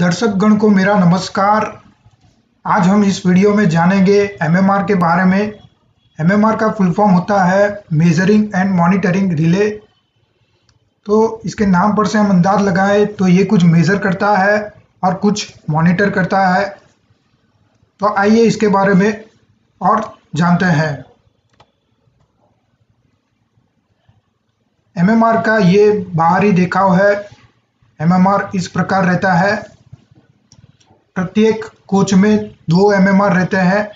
दर्शकगण को मेरा नमस्कार। आज हम इस वीडियो में जानेंगे एमएमआर के बारे में। एमएमआर का फुल फॉर्म होता है मेजरिंग एंड मॉनिटरिंग रिले। तो इसके नाम पर से हम अंदाज लगाएं तो ये कुछ मेजर करता है और कुछ मॉनिटर करता है। तो आइए इसके बारे में और जानते हैं। एमएमआर का ये बाहरी देखाव है। एमएमआर इस प्रकार रहता है। प्रत्येक कोच में 2 एमएमआर रहते हैं,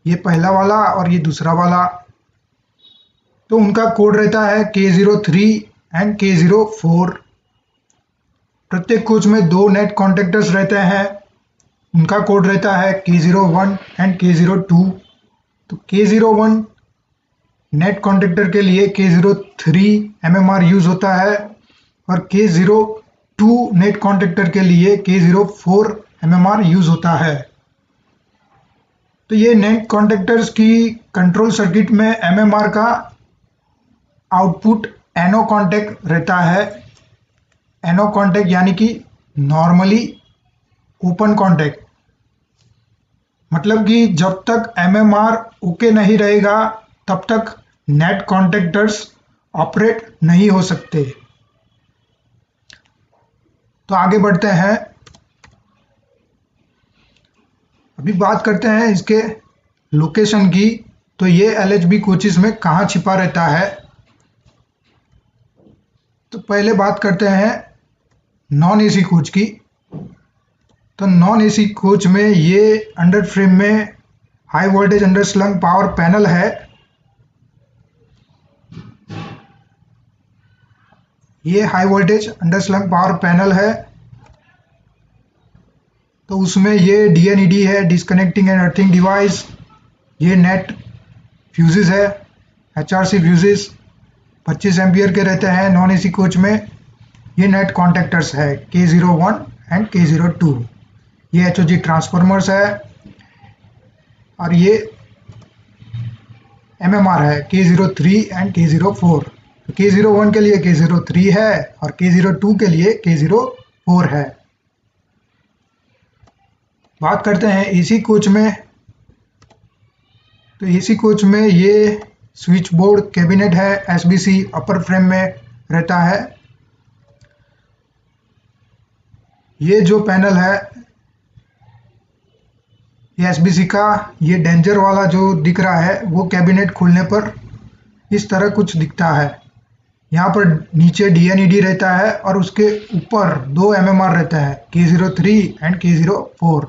ये पहला वाला और ये दूसरा वाला। तो उनका कोड रहता है K03 एंड K04। प्रत्येक कोच में 2 नेट कॉन्टेक्टर्स रहते हैं, उनका कोड रहता है K01 एंड K02। तो K01 नेट कॉन्टेक्टर के लिए K03 एमएमआर यूज होता है और K02 नेट कॉन्टेक्टर के लिए K04 एमएमआर यूज होता है। तो ये नेट कॉन्टेक्टर्स की कंट्रोल सर्किट में एमएमआर का आउटपुट एनो कॉन्टैक्ट रहता है। एनो कॉन्टैक्ट यानी कि नॉर्मली ओपन कॉन्टैक्ट, मतलब कि जब तक एमएमआर ओके नहीं रहेगा तब तक नेट कॉन्टैक्टर्स ऑपरेट नहीं हो सकते। तो आगे बढ़ते हैं। अभी बात करते हैं इसके लोकेशन की। तो ये एलएचबी कोचेस में कहाँ छिपा रहता है। तो पहले बात करते हैं नॉन एसी कोच की। तो नॉन एसी कोच में ये अंडर फ्रेम में high voltage underslung power panel है। ये high voltage underslung power panel है। तो उसमें ये डीएनईडी है, डिस्कनेक्टिंग एंड अर्थिंग डिवाइस। ये नेट फ्यूजेस है, एचआरसी फ्यूजेस 25 एम्पियर के रहते हैं नॉन एसी कोच में। ये नेट कॉन्टैक्टर्स है K01 एंड K02। ये एचओजी ट्रांसफार्मर्स है और ये एमएमआर है K03 एंड K04। तो K01 के लिए K03 है और K02 के लिए K04 है। बात करते हैं एसी कोच में। तो एसी कोच में ये स्विच बोर्ड कैबिनेट है, एसबीसी अपर फ्रेम में रहता है। ये जो पैनल है ये एसबीसी का, ये डेंजर वाला जो दिख रहा है वो कैबिनेट खोलने पर इस तरह कुछ दिखता है। यहाँ पर नीचे डीएनईडी रहता है और उसके ऊपर 2 एमएमआर रहता है K03 एंड K04।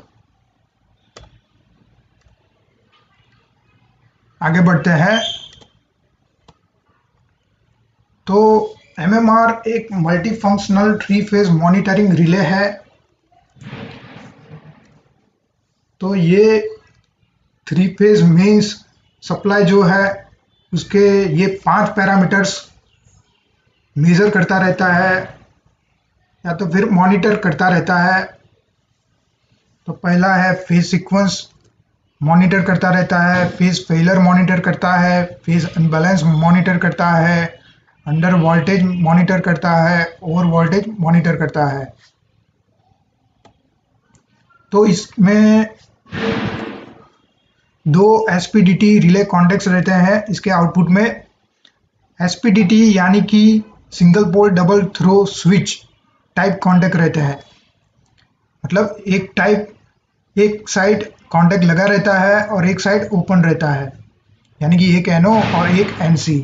आगे बढ़ते हैं। तो एमएमआर एक multi functional 3 phase monitoring relay है। तो ये 3 फेज मेंस सप्लाई जो है उसके ये 5 पैरामीटर्स मेजर करता रहता है या तो फिर मॉनिटर करता रहता है। तो पहला है फेज सीक्वेंस मॉनिटर करता रहता है, फेज फेलर मॉनिटर करता है, फेज अनबैलेंस मॉनिटर करता है, अंडर वोल्टेज मॉनिटर करता है, ओवर वोल्टेज मॉनिटर करता है। तो इसमें 2 एसपीडीटी रिले कॉन्टैक्ट्स रहते हैं इसके आउटपुट में। एसपीडीटी यानी कि single pole double throw switch type contact रहते हैं। मतलब एक साइड कॉन्टैक्ट लगा रहता है और एक साइड ओपन रहता है, यानी कि एक एनओ और एक एनसी।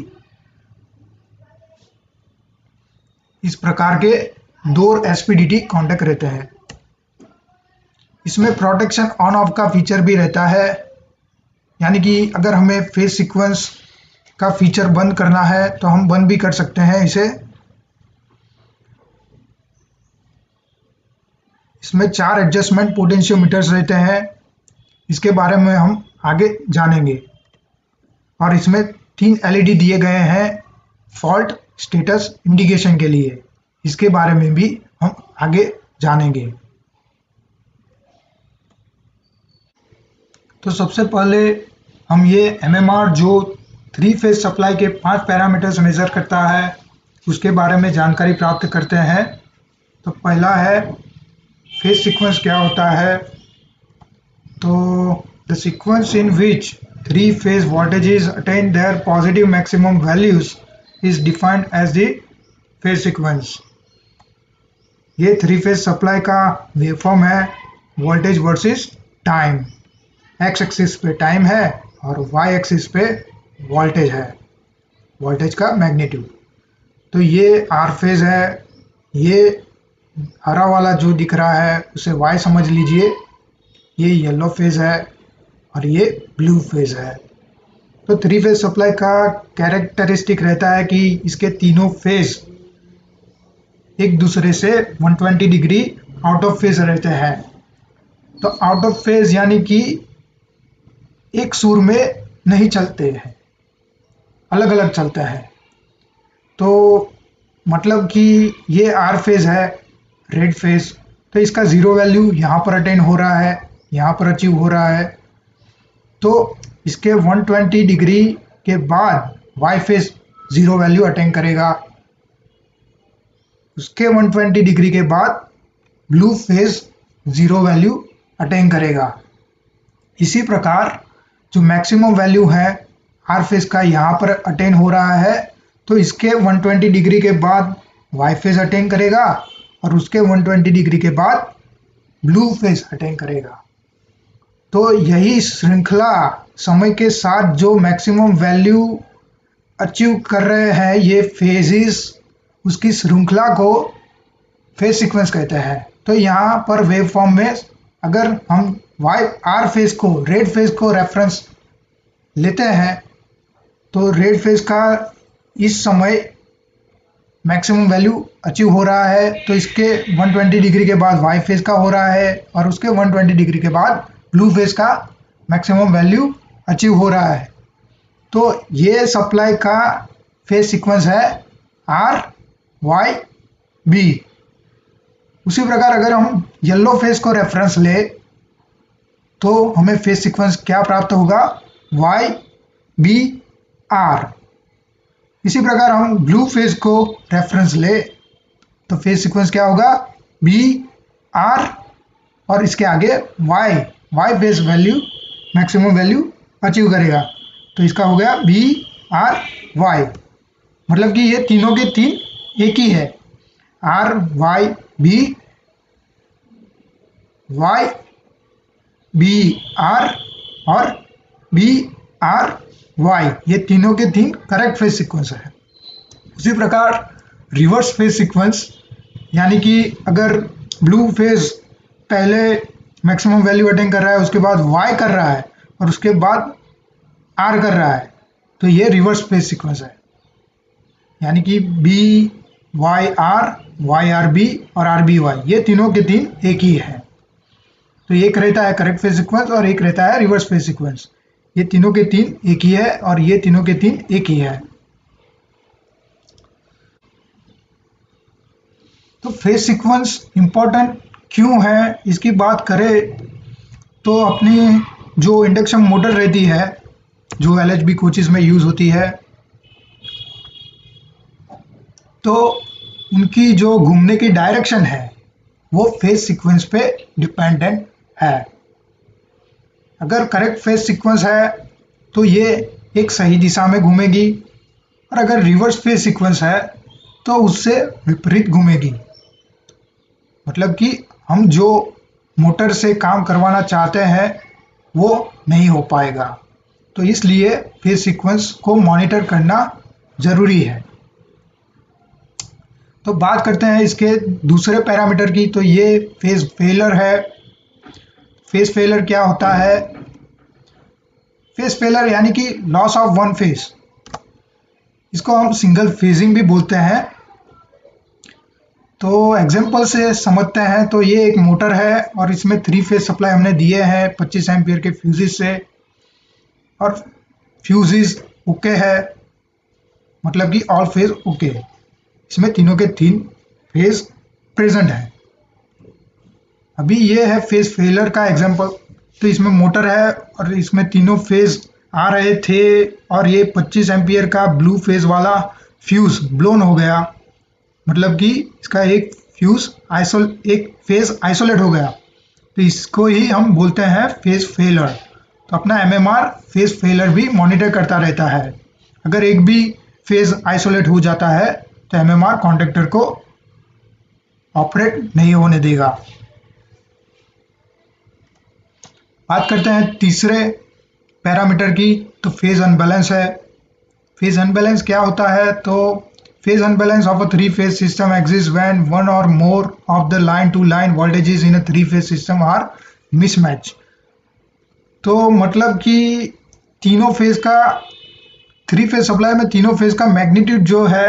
इस प्रकार के 2 एसपीडीटी कॉन्टैक्ट रहते हैं। इसमें प्रोटेक्शन ऑन ऑफ का फीचर भी रहता है, यानी कि अगर हमें फेज सीक्वेंस का फीचर बंद करना है तो हम बंद भी कर सकते हैं इसे। इसमें 4 एडजस्टमेंट पोटेंशियोमीटर्स रहते हैं, इसके बारे में हम आगे जानेंगे। और इसमें 3 एलईडी दिए गए हैं फॉल्ट स्टेटस इंडिकेशन के लिए, इसके बारे में भी हम आगे जानेंगे। तो सबसे पहले हम ये एमएमआर जो 3 फेज सप्लाई के 5 पैरामीटर्स मेजर करता है उसके बारे में जानकारी प्राप्त करते हैं। तो पहला है फेज सीक्वेंस क्या होता है? तो the sequence in which three phase voltages attain their positive maximum values is defined as the phase sequence. ये थ्री फेज सप्लाई का वेवफॉर्म है voltage versus time. X axis पे टाइम है और वाई एक्सिस पे वोल्टेज है, voltage का magnitude. तो ये आर फेज है, ये हरा वाला जो दिख रहा है उसे वाई समझ लीजिए, ये येलो फेज है और ये ब्लू फेज है। तो थ्री फेज सप्लाई का कैरेक्टरिस्टिक रहता है कि इसके तीनों फेज एक दूसरे से 120 डिग्री आउट ऑफ फेज रहते हैं। तो आउट ऑफ फेज यानी कि एक सुर में नहीं चलते हैं, अलग अलग चलते हैं। तो मतलब कि ये आर फेज है, रेड फेज, तो इसका जीरो वैल्यू यहाँ पर अटेन हो रहा है, यहाँ पर अचीव हो रहा है। तो इसके 120 डिग्री के बाद Y phase zero value attain करेगा, उसके 120 डिग्री के बाद blue phase zero value attain करेगा। इसी प्रकार जो मैक्सिमम वैल्यू है आर फेज का यहाँ पर अटेन हो रहा है, तो इसके 120 डिग्री के बाद वाई फेज अटेन करेगा और उसके 120 डिग्री के बाद ब्लू फेज अटेन करेगा। तो यही श्रृंखला समय के साथ जो मैक्सिमम वैल्यू अचीव कर रहे हैं ये फेजेस, उसकी श्रृंखला को फेज सीक्वेंस कहते हैं। तो यहाँ पर वेव फॉर्म में अगर हम वाई आर फेज को, रेड फेज को रेफरेंस लेते हैं, तो रेड फेज का इस समय मैक्सिमम वैल्यू अचीव हो रहा है, तो इसके 120 डिग्री के बाद वाई फेज का हो रहा है और उसके 120 डिग्री के बाद ब्लू फेज का मैक्सिमम वैल्यू अचीव हो रहा है। तो ये सप्लाई का फेज सीक्वेंस है आर वाई बी। उसी प्रकार अगर हम येलो फेज को रेफरेंस ले तो हमें फेज सीक्वेंस क्या प्राप्त होगा? Y B R. इसी प्रकार हम ब्लू फेज को रेफरेंस ले तो फेज सीक्वेंस क्या होगा? बी आर और इसके आगे Y, Y phase value maximum value achieve करेगा, तो इसका हो गया बी आर वाई। मतलब कि ये तीनों के तीन एक ही है, R Y B, Y B R और बी आर वाई, ये तीनों के तीन करेक्ट फेज सीक्वेंस है। उसी प्रकार रिवर्स फेज सीक्वेंस, यानी कि अगर ब्लू फेज पहले मैक्सिमम वैल्यू अटेन कर रहा है, उसके बाद वाई कर रहा है और उसके बाद आर कर रहा है, तो ये रिवर्स फेज सीक्वेंस है। यानी कि बी वाई आर बी और आर बी वाई, ये तीनों के तीन एक ही है। तो एक रहता है करेक्ट फेज सीक्वेंस और एक रहता है रिवर्स फेज सीक्वेंस। ये तीनों के तीन एक ही है और ये तीनों के तीन एक ही है। तो फेज सीक्वेंस इंपॉर्टेंट क्यों है, इसकी बात करें तो अपनी जो इंडक्शन मोटर रहती है, जो एलएचबी कोचेस में यूज होती है, तो उनकी जो घूमने की डायरेक्शन है वो फेज सीक्वेंस पे डिपेंडेंट है। अगर करेक्ट फेज सीक्वेंस है तो ये एक सही दिशा में घूमेगी, और अगर रिवर्स फेज सीक्वेंस है तो उससे विपरीत घूमेगी। मतलब कि हम जो मोटर से काम करवाना चाहते हैं वो नहीं हो पाएगा। तो इसलिए फेज सीक्वेंस को मॉनिटर करना जरूरी है। तो बात करते हैं इसके दूसरे पैरामीटर की, तो ये फेज फेलर है। फेज फेलर क्या होता है? फेज फेलर यानी कि लॉस ऑफ वन फेज, इसको हम सिंगल फेजिंग भी बोलते हैं। तो एग्जांपल से समझते हैं। तो ये एक मोटर है और इसमें थ्री फेज सप्लाई हमने दिए हैं 25 एम्पियर के फ्यूजेस से, और फ्यूजेस ओके है, मतलब कि ऑल फेज ओके, इसमें तीनों के तीन फेज प्रेजेंट है। अभी ये है फेज फेलर का एग्जांपल। तो इसमें मोटर है और इसमें तीनों फेज आ रहे थे और ये 25 एम्पियर का ब्लू फेज वाला फ्यूज ब्लोन हो गया, मतलब कि इसका एक एक फेज आइसोलेट हो गया, तो इसको ही हम बोलते हैं फेज फेलर। तो अपना एमएमआर फेज फेलर भी मॉनिटर करता रहता है। अगर एक भी फेज आइसोलेट हो जाता है तो एमएमआर कॉन्टेक्टर को ऑपरेट नहीं होने देगा। बात करते हैं तीसरे पैरामीटर की, तो फेज अनबैलेंस है। फेज अनबैलेंस क्या होता है? तो phase unbalance of a three phase system exist when one और more of the line to line voltages in a three phase system are mismatch. तो मतलब कि तीनों फेज का, थ्री फेज सप्लाई में तीनों फेज का मैग्नीट्यूड जो है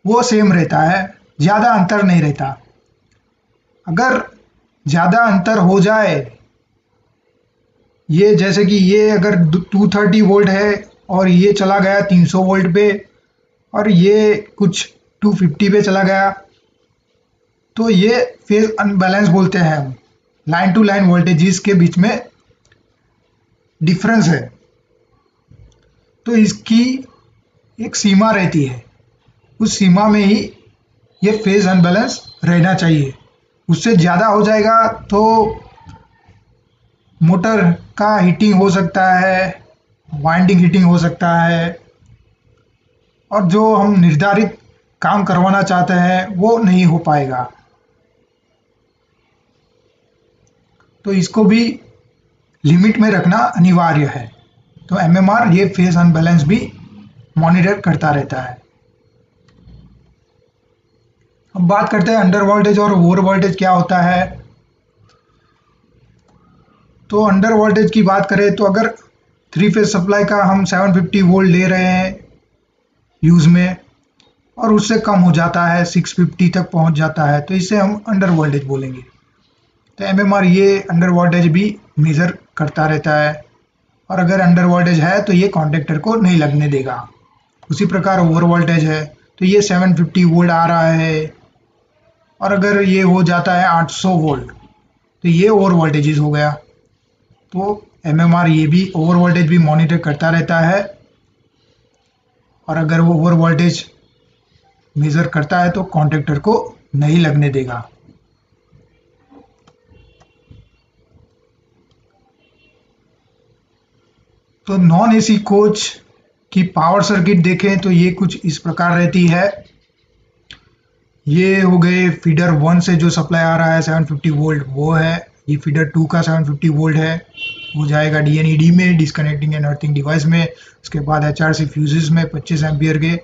वो सेम रहता है, ज़्यादा अंतर नहीं रहता। अगर ज़्यादा अंतर हो जाए, ये जैसे कि ये अगर 230 वोल्ट है और ये चला गया 300 वोल्ट पे, और ये कुछ 250 पे चला गया, तो ये फेज अनबैलेंस बोलते हैं हम। लाइन टू लाइन वोल्टेजेस के बीच में डिफरेंस है, तो इसकी एक सीमा रहती है, उस सीमा में ही ये फेज अनबैलेंस रहना चाहिए। उससे ज़्यादा हो जाएगा तो मोटर का हीटिंग हो सकता है, वाइंडिंग हीटिंग हो सकता है, और जो हम निर्धारित काम करवाना चाहते हैं वो नहीं हो पाएगा। तो इसको भी लिमिट में रखना अनिवार्य है। तो एमएमआर ये फेज अनबैलेंस भी मॉनिटर करता रहता है। अब बात करते हैं अंडर वोल्टेज और ओवर वोल्टेज क्या होता है। तो अंडर वोल्टेज की बात करें तो अगर थ्री फेज सप्लाई का हम 750 वोल्ट ले रहे हैं यूज़ में, और उससे कम हो जाता है 650 तक पहुंच जाता है, तो इसे हम अंडर वोल्टेज बोलेंगे। तो एमएमआर ये अंडर वोल्टेज भी मेज़र करता रहता है, और अगर अंडर वोल्टेज है तो ये कॉन्टेक्टर को नहीं लगने देगा। उसी प्रकार ओवर वोल्टेज है, तो ये 750 वोल्ट आ रहा है और अगर ये हो जाता है 800 वोल्ट, तो ये ओवर वोल्टेजेस हो गया। तो एमएमआर ये भी ओवर वोल्टेज भी मॉनिटर करता रहता है, और अगर वो ओवर वोल्टेज मेजर करता है तो कॉन्टेक्टर को नहीं लगने देगा। तो नॉन एसी कोच की पावर सर्किट देखें तो ये कुछ इस प्रकार रहती है। ये हो गए फीडर 1 से जो सप्लाई आ रहा है 750 वोल्ट वो है। ये फीडर 2 का 750 वोल्ट है, वो जाएगा डीएनईडी में, डिस्कनेक्टिंग एंड अर्थिंग डिवाइस में। उसके बाद एचआरसी फ्यूजेस में 25 एम्पियर के।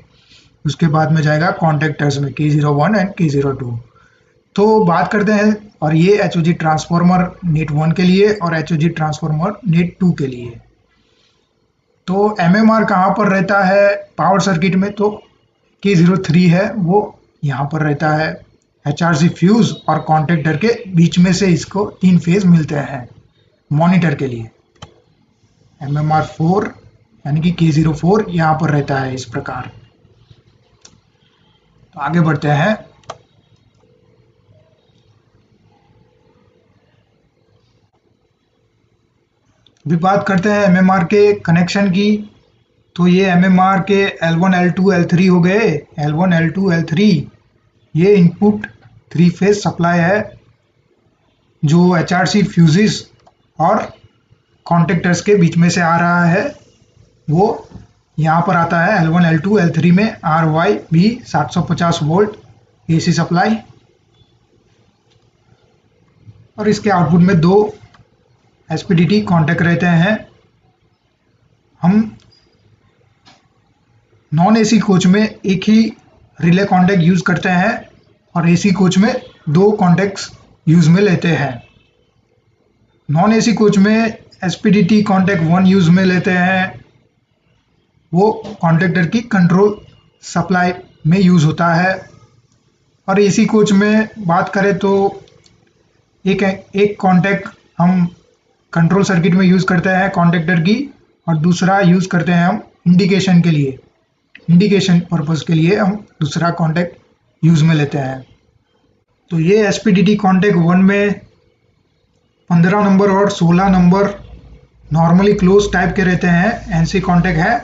उसके बाद में जाएगा कॉन्टेक्टर्स में K01 एंड K02। तो बात करते हैं, और ये एचओजी ट्रांसफार्मर नेट 1 के लिए और एचओजी ट्रांसफार्मर नेट 2 के लिए। तो एमएमआर कहाँ पर रहता है पावर सर्किट में? तो K03 है, वो यहाँ पर रहता है। एचआरसी फ्यूज और कॉन्टेक्टर के बीच में से इसको 3 फेज मिलते हैं मॉनिटर के लिए। एमएमआर 4 यानी कि K04 यहाँ पर रहता है इस प्रकार। तो आगे बढ़ते हैं। अभी बात करते हैं एमएमआर के कनेक्शन की। तो ये एमएमआर के L1, L2, L3 हो गए। L1, L2, L3 ये इनपुट थ्री फेज सप्लाई है, जो एचआरसी फ्यूजेस और कॉन्टेक्टर्स के बीच में से आ रहा है। वो यहाँ पर आता है L1, L2, L3 में RYB 750 वोल्ट एसी सप्लाई, और इसके आउटपुट में 2 एसपीडीटी कॉन्टैक्ट रहते हैं। हम नॉन एसी कोच में एक ही रिले कॉन्टैक्ट यूज करते हैं, और एसी कोच में 2 कॉन्टैक्ट्स यूज में लेते हैं। नॉन एसी कोच में एसपीडीटी कॉन्टैक्ट 1 यूज में लेते हैं, वो कॉन्टैक्टर की कंट्रोल सप्लाई में यूज होता है। और एसी कोच में बात करें तो एक कॉन्टैक्ट हम कंट्रोल सर्किट में यूज करते हैं कॉन्टैक्टर की, और दूसरा यूज करते हैं हम इंडिकेशन के लिए, इंडिकेशन पर्पस के लिए हम दूसरा कॉन्टैक्ट यूज में लेते हैं। तो ये एसपीडीटी कॉन्टैक्ट 1 में 15 नंबर और 16 नंबर नॉर्मली क्लोज टाइप के रहते हैं, एनसी कॉन्टैक्ट है।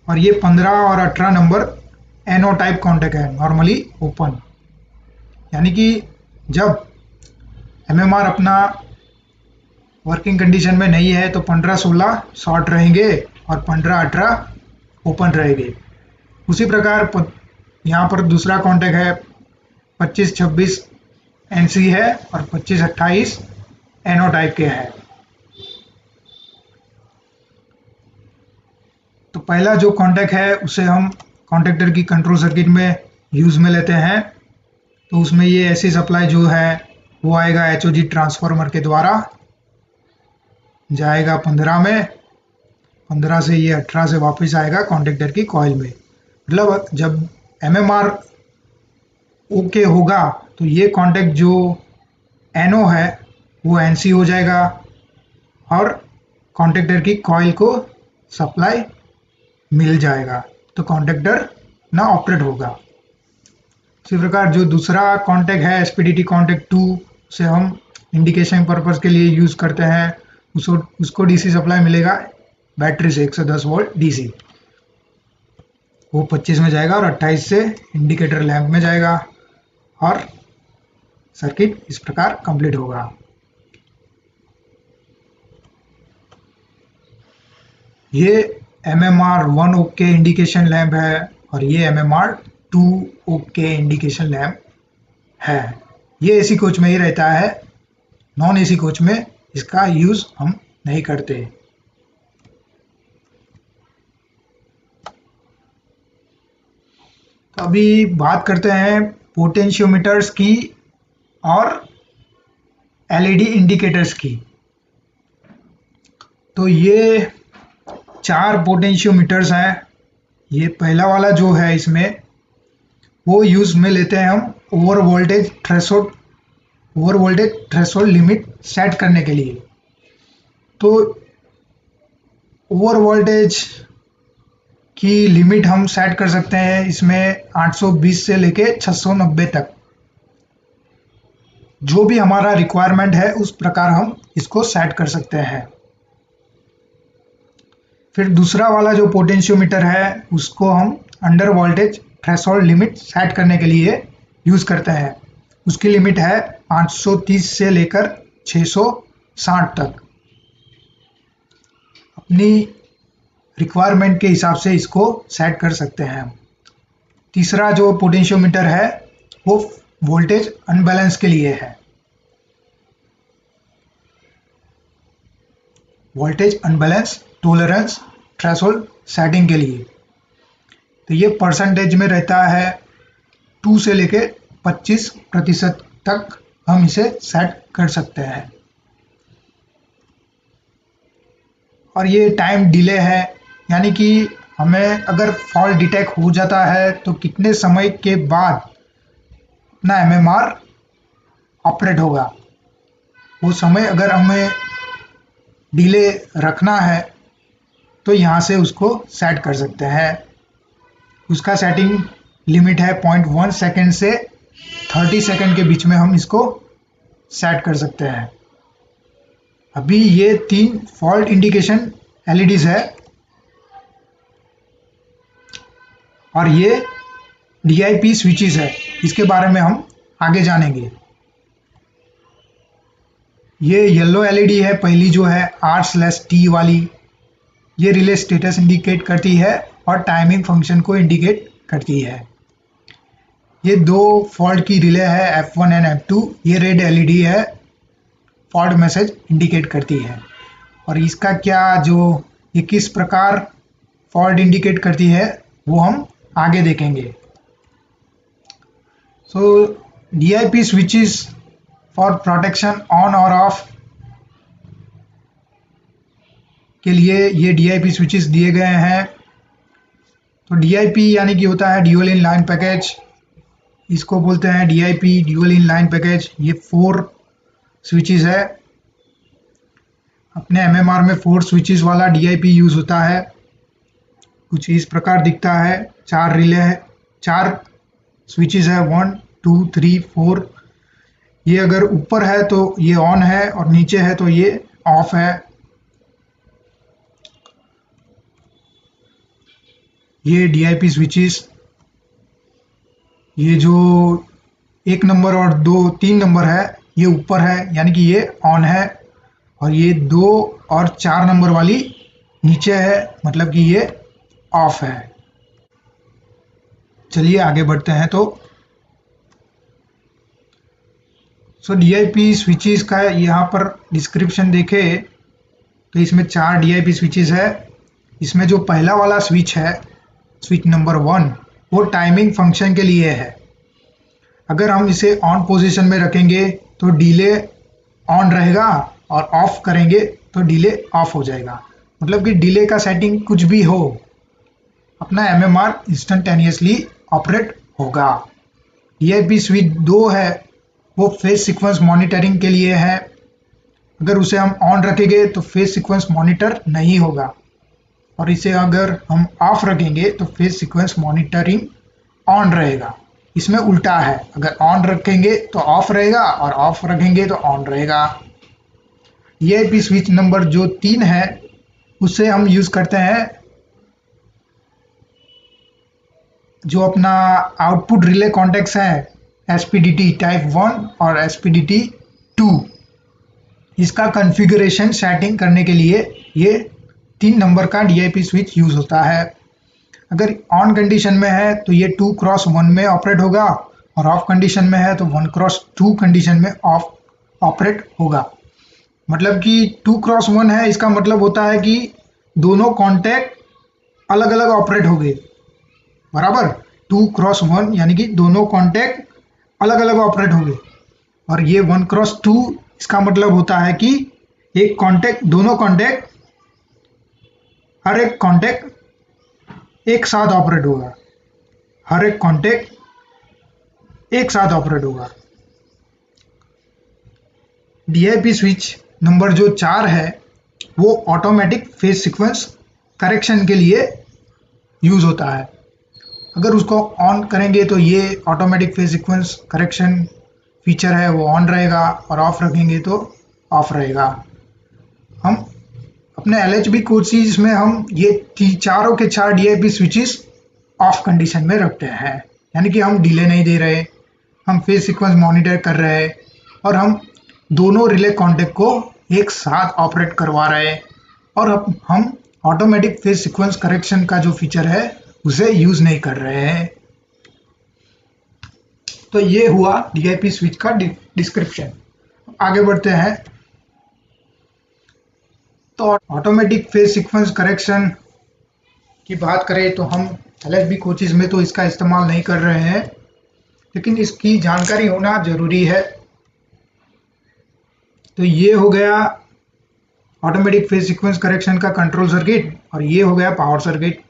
और ये 15 और 18 नंबर NO टाइप कॉन्टैक्ट है, नॉर्मली ओपन, यानी कि जब MMR अपना वर्किंग कंडीशन में नहीं है तो 15-16 शॉर्ट रहेंगे और 15-18 ओपन रहेंगे। उसी प्रकार यहाँ पर दूसरा कॉन्टैक्ट है 25-26 NC है और 25-28 NO टाइप के है। तो पहला जो कॉन्टैक्ट है उसे हम कॉन्टैक्टर की कंट्रोल सर्किट में यूज में लेते हैं। तो उसमें ये ऐसी सप्लाई जो है वो आएगा HOG ट्रांसफार्मर के द्वारा, जाएगा 15 में, 15 से ये 18 से वापस आएगा कॉन्टैक्टर की कॉइल में। मतलब जब MMR ओके होगा तो ये कॉन्टैक्ट जो NO है वो NC हो जाएगा और कॉन्टैक्टर की कॉइल को सप्लाई मिल जाएगा, तो कॉन्टैक्टर ना ऑपरेट होगा। इसी प्रकार जो दूसरा कॉन्टैक्ट है SPDT कॉन्टैक्ट 2 से हम इंडिकेशन पर्पस के लिए यूज करते हैं। उसको DC सप्लाई मिलेगा बैटरी से 110 वोल्ट DC, वो 25 में जाएगा और 28 से इंडिकेटर लैंप में जाएगा और सर्किट इस प्रकार कंप्लीट होगा। ये MMR 1 ओके इंडिकेशन लैंप है और ये MMR 2 ओके इंडिकेशन लैंप है। ये AC कोच में ही रहता है, नॉन AC कोच में इसका यूज हम नहीं करते। तो अभी बात करते हैं पोटेंशियोमीटर्स की और LED इंडिकेटर्स की। तो ये 4 पोटेंशियोमीटर्स हैं। ये पहला वाला जो है इसमें वो यूज में लेते हैं हम over voltage threshold limit set करने के लिए। तो ओवर वोल्टेज की लिमिट हम सेट कर सकते हैं इसमें 820 से लेके 690 तक, जो भी हमारा रिक्वायरमेंट है उस प्रकार हम इसको सेट कर सकते हैं। फिर दूसरा वाला जो पोटेंशियोमीटर है उसको हम under voltage threshold limit set करने के लिए यूज करते हैं। उसकी लिमिट है 530 से लेकर 660 तक। अपनी रिक्वायरमेंट के हिसाब से इसको सेट कर सकते हैं। तीसरा जो पोटेंशियोमीटर है वो वोल्टेज अनबैलेंस के लिए है। Voltage unbalance tolerance threshold setting के लिए। तो ये परसेंटेज में रहता है 2 से लेके 25% तक हम इसे सेट कर सकते हैं। और ये टाइम डिले है, यानी कि हमें अगर फॉल्ट डिटेक्ट हो जाता है तो कितने समय के बाद अपना MMR ऑपरेट होगा, वो समय अगर हमें डिले रखना है तो यहाँ से उसको सेट कर सकते हैं। उसका सेटिंग लिमिट है 0.1 सेकेंड से 30 सेकेंड के बीच में हम इसको सेट कर सकते हैं। अभी ये 3 फॉल्ट इंडिकेशन LEDs है और ये DIP स्विचेस है, इसके बारे में हम आगे जानेंगे। ये येलो LED है पहली जो है R/T वाली, ये रिले स्टेटस इंडिकेट करती है और टाइमिंग फंक्शन को इंडिकेट करती है। ये 2 फॉल्ट की रिले है F1 एंड F2, ये रेड LED है, फॉल्ट मैसेज इंडिकेट करती है। और इसका ये किस प्रकार फॉल्ट इंडिकेट करती है वो हम आगे देखेंगे। सो DIP switches for protection on और ऑफ के लिए ये DIP स्विचेस दिए गए हैं। तो DIP यानी कि होता है ड्यूअल इन लाइन पैकेज, इसको बोलते हैं DIP dual in line package. ये 4 स्विचेस है, अपने MMR में 4 स्विचेस वाला DIP यूज होता है। कुछ इस प्रकार दिखता है, 4 रिले है, 4 स्विचेस है, 1 2 3 4। ये अगर ऊपर है तो ये ऑन है और नीचे है तो ये ऑफ है। ये DIP स्विचेस ये जो 1 नंबर और 3 नंबर है ये ऊपर है यानी कि ये ऑन है, और ये 2 और 4 नंबर वाली नीचे है मतलब कि ये ऑफ है। चलिए आगे बढ़ते हैं। तो DIP स्विचेस का यहाँ पर डिस्क्रिप्शन देखें तो इसमें 4 DIP स्विचेस है। इसमें जो पहला वाला स्विच है, स्विच नंबर 1, वो टाइमिंग फंक्शन के लिए है। अगर हम इसे ऑन पोजीशन में रखेंगे तो डिले ऑन रहेगा, और ऑफ करेंगे तो डिले ऑफ हो जाएगा। मतलब कि डिले का सेटिंग कुछ भी हो, अपना MMR इंस्टेंटेनियसली ऑपरेट होगा। DIP स्विच 2 है, वो फेज सीक्वेंस मॉनिटरिंग के लिए है। अगर उसे हम ऑन रखेंगे तो फेज सीक्वेंस मॉनिटर नहीं होगा, और इसे अगर हम ऑफ रखेंगे तो फेज सीक्वेंस मॉनिटरिंग ऑन रहेगा। इसमें उल्टा है, अगर ऑन रखेंगे तो ऑफ रहेगा और ऑफ रखेंगे तो ऑन रहेगा। DIP स्विच नंबर जो 3 है उससे हम यूज करते हैं जो अपना आउटपुट रिले कॉन्टेक्ट्स है, SPDT टाइप 1 और SPDT 2। इसका कॉन्फ़िगरेशन सेटिंग करने के लिए ये 3 नंबर का DIP स्विच यूज होता है। अगर ऑन कंडीशन में है तो ये 2x1 में ऑपरेट होगा, और ऑफ कंडीशन में है तो 1x2 कंडीशन में ऑफ ऑपरेट होगा। मतलब कि 2x1 है, इसका मतलब होता है कि दोनों कॉन्टैक्ट अलग अलग ऑपरेट हो गए, बराबर। 2x1 यानी कि दोनों कॉन्टैक्ट अलग अलग ऑपरेट हो गए। और ये 1x2 इसका मतलब होता है कि एक कॉन्टैक्ट, दोनों कॉन्टैक्ट, हर एक कॉन्टैक्ट एक साथ ऑपरेट होगा, हर एक कॉन्टैक्ट एक साथ ऑपरेट होगा। DIP स्विच नंबर जो 4 है वो ऑटोमेटिक फेज सीक्वेंस करेक्शन के लिए यूज होता है। अगर उसको ऑन करेंगे तो ये automatic phase sequence correction feature है वो ऑन रहेगा, और ऑफ रखेंगे तो ऑफ रहेगा। हम अपने LHB कोर्सेज में हम ये चारों के 4 DIP स्विचेस ऑफ कंडीशन में रखते हैं, यानी कि हम डिले नहीं दे रहे, हम फेज सीक्वेंस मॉनिटर कर रहे हैं, और हम दोनों रिले कॉन्टैक्ट को एक साथ ऑपरेट करवा रहे हैं, और अब हम ऑटोमेटिक फेज सीक्वेंस करेक्शन का जो फीचर है उसे यूज नहीं कर रहे हैं। तो ये हुआ DIP स्विच का डिस्क्रिप्शन। आगे बढ़ते हैं। तो ऑटोमेटिक फेज सीक्वेंस करेक्शन की बात करें तो हम LHB कोचेज में तो इसका इस्तेमाल नहीं कर रहे हैं, लेकिन इसकी जानकारी होना जरूरी है। तो ये हो गया ऑटोमेटिक फेज सीक्वेंस करेक्शन का कंट्रोल सर्किट, और ये हो गया पावर सर्किट।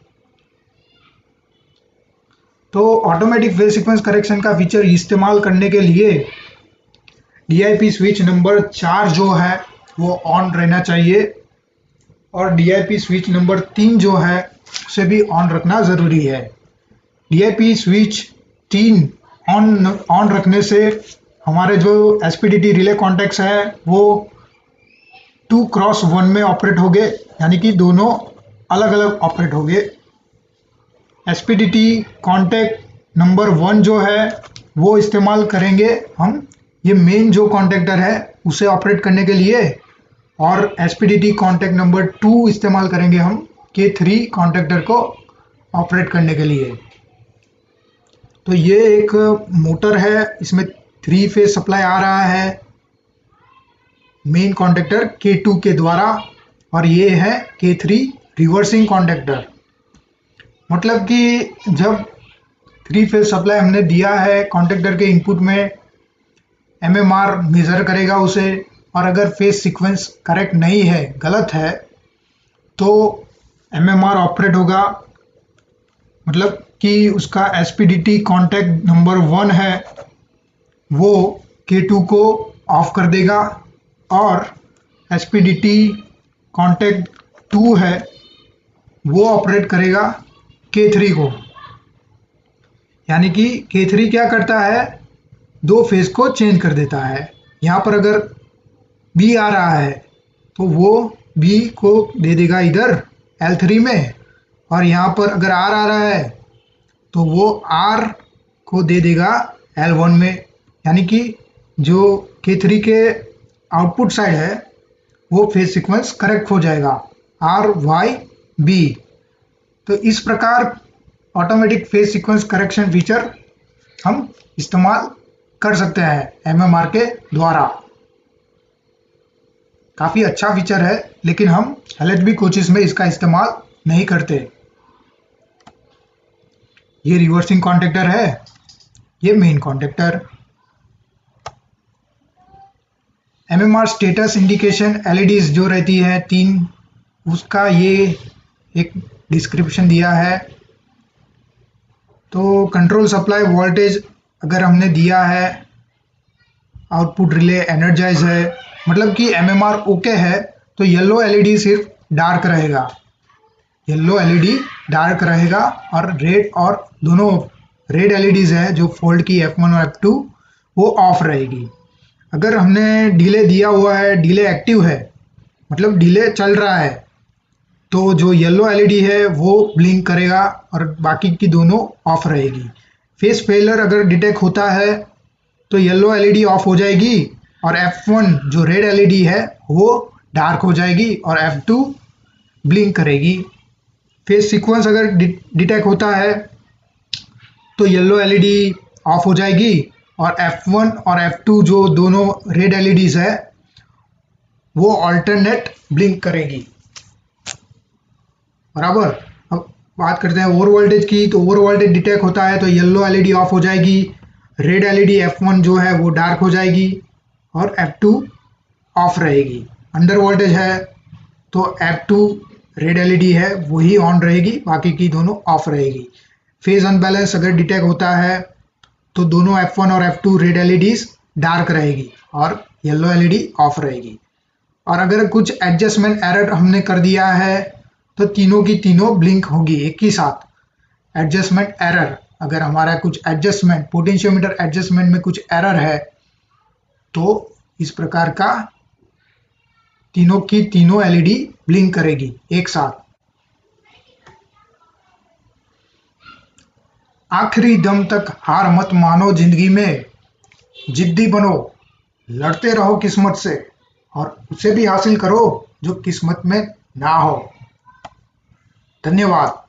तो ऑटोमेटिक फेज सीक्वेंस करेक्शन का फीचर इस्तेमाल करने के लिए DIP स्विच नंबर 4 जो है वो ऑन रहना चाहिए, और DIP स्विच नंबर 3 जो है उसे भी ऑन रखना ज़रूरी है। DIP स्विच 3 ऑन रखने से हमारे जो SPDT रिले कॉन्टैक्ट्स है वो 2x1 में ऑपरेट हो गए, यानी कि दोनों अलग अलग ऑपरेट हो गए। SPDT कॉन्टैक्ट नंबर 1 जो है वो इस्तेमाल करेंगे हम, ये मेन जो कॉन्टैक्टर है उसे ऑपरेट करने के लिए, और SPDT कॉन्टैक्ट नंबर 2 इस्तेमाल करेंगे हम K3 कॉन्टैक्टर को ऑपरेट करने के लिए। तो ये एक मोटर है, इसमें 3 फेज सप्लाई आ रहा है मेन कॉन्टैक्टर K2 के द्वारा, और ये है K3 रिवर्सिंग कॉन्टैक्टर। मतलब कि जब 3 फेज सप्लाई हमने दिया है कॉन्टैक्टर के इनपुट में, MMR मेजर करेगा उसे, और अगर फेज सीक्वेंस करेक्ट नहीं है, गलत है, तो MMR ऑपरेट होगा। मतलब कि उसका SPDT कॉन्टैक्ट नंबर 1 है वो K2 को ऑफ कर देगा, और SPDT कॉन्टैक्ट 2 है वो ऑपरेट करेगा K3 को। यानी कि K3 क्या करता है, 2 फेज को चेंज कर देता है। यहाँ पर अगर B आ रहा है तो वो B को दे देगा इधर L3 में, और यहाँ पर अगर R आ रहा है तो वो R को दे देगा L1 में, यानी कि जो K3 के आउटपुट साइड है वो फेज सीक्वेंस करेक्ट हो जाएगा RYB। तो इस प्रकार automatic phase sequence correction feature हम इस्तेमाल कर सकते हैं MMR के द्वारा। काफी अच्छा फीचर है, लेकिन हम LHB कोचेस में इसका इस्तेमाल नहीं करते। ये रिवर्सिंग कॉन्टैक्टर है, ये main contactor. MMR status indication LEDs जो रहती है 3, उसका ये एक डिस्क्रिप्शन दिया है। तो कंट्रोल सप्लाई वोल्टेज अगर हमने दिया है, आउटपुट रिले एनर्जाइज है, मतलब कि MMR ओके है, तो येलो LED सिर्फ डार्क रहेगा, येलो LED डार्क रहेगा, और रेड और दोनों रेड LEDs है जो फोल्ड की F1 और F2 वो ऑफ रहेगी। अगर हमने डिले दिया हुआ है, डिले एक्टिव है, मतलब डिले चल रहा है, तो जो येलो LED है वो ब्लिंक करेगा और बाकी की दोनों ऑफ रहेगी। फेस फेलर अगर डिटेक्ट होता है तो येलो LED ऑफ हो जाएगी और F1 जो रेड LED है वो डार्क हो जाएगी और F2 ब्लिंक करेगी। फेस सीक्वेंस अगर डिटेक्ट होता है तो येलो LED ऑफ हो जाएगी और F1 और F2 जो दोनों रेड LEDs है वो अल्टरनेट ब्लिंक करेगी। बराबर। अब बात करते हैं ओवर वोल्टेज की। तो ओवर वोल्टेज डिटेक्ट होता है तो येलो LED ऑफ हो जाएगी, रेड LED F1 जो है वो डार्क हो जाएगी और F2 ऑफ रहेगी। अंडर वोल्टेज है तो F2 रेड LED है वही ऑन रहेगी, बाकी की दोनों ऑफ रहेगी। फेज अनबैलेंस अगर डिटेक्ट होता है तो दोनों F1 और F2 रेड LEDs डार्क रहेगी और येलो LED ऑफ रहेगी। और अगर कुछ एडजस्टमेंट एरर हमने कर दिया है तो तीनों की तीनों ब्लिंक होगी एक ही साथ। एडजस्टमेंट एरर, अगर हमारा कुछ एडजस्टमेंट पोटेंशियोमीटर एडजस्टमेंट में कुछ एरर है तो इस प्रकार का तीनों की तीनों LED ब्लिंक करेगी एक साथ। आखिरी दम तक हार मत मानो जिंदगी में, जिद्दी बनो, लड़ते रहो किस्मत से और उसे भी हासिल करो जो किस्मत में ना हो। धन्यवाद।